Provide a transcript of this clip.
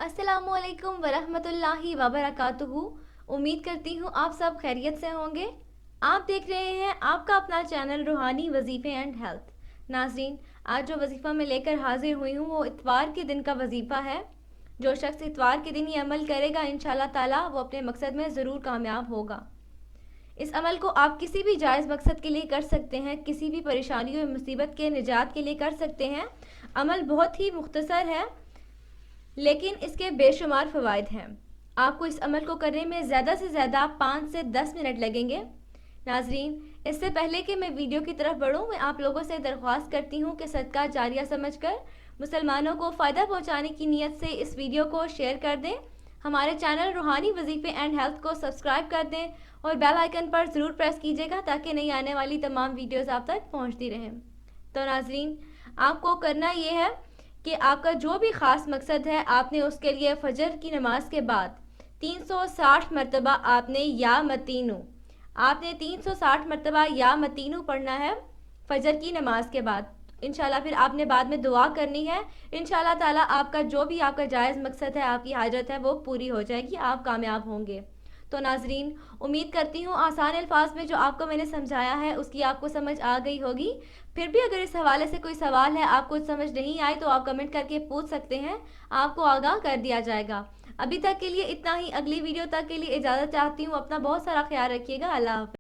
अस्सलामुअलैकुम वरहमतुल्लाहि वबरकातुहू। उम्मीद करती हूँ आप सब खैरियत से होंगे। आप देख रहे हैं आपका अपना चैनल रूहानी वजीफ़े एंड हेल्थ। नाज़रीन, आज जो वजीफ़ा मैं लेकर हाजिर हुई हूँ वो इतवार के दिन का वजीफ़ा है। जो शख्स इतवार के दिन ये अमल करेगा इंशाल्लाह ताला वो अपने मकसद में ज़रूर कामयाब होगा। इस अमल को आप किसी भी जायज़ मकसद के लिए कर सकते हैं, किसी भी परेशानी और मुसीबत के निजात के लिए कर सकते हैं। अमल बहुत ही मुख्तसर है लेकिन इसके बेशुमार फ़वाइद हैं। आपको इस अमल को करने में ज़्यादा से ज़्यादा 5 से 10 मिनट लगेंगे। नाजरीन, इससे पहले कि मैं वीडियो की तरफ बढ़ूँ, मैं आप लोगों से दरख्वास्त करती हूँ कि सदका जारिया समझकर मुसलमानों को फ़ायदा पहुँचाने की नीयत से इस वीडियो को शेयर कर दें। हमारे चैनल रूहानी वजीफ़े एंड हेल्थ को सब्सक्राइब कर दें और बेल आइकन पर ज़रूर प्रेस कीजिएगा ताकि नई आने वाली तमाम वीडियोज़ आप तक पहुँचती रहें। तो नाजरीन, आपको करना ये है कि आपका जो भी ख़ास मकसद है आपने उसके लिए फ़जर की नमाज के बाद 360 मरतबा आपने 360 मरतबा या मतीनू पढ़ना है फ़जर की नमाज के बाद। इंशाल्लाह फिर आपने बाद में दुआ करनी है। इंशाल्लाह ताला आपका जो भी आपका जायज़ मकसद है, आपकी हाजत है, वो पूरी हो जाएगी, आप कामयाब होंगे। तो नाजरीन, उम्मीद करती हूँ आसान अल्फाज में जो आपको मैंने समझाया है उसकी आपको समझ आ गई होगी। फिर भी अगर इस हवाले से कोई सवाल है, आपको समझ नहीं आए, तो आप कमेंट करके पूछ सकते हैं, आपको आगाह कर दिया जाएगा। अभी तक के लिए इतना ही। अगली वीडियो तक के लिए इजाज़त चाहती हूँ। अपना बहुत सारा ख्याल रखिएगा। अल्लाह हाफ़िज़।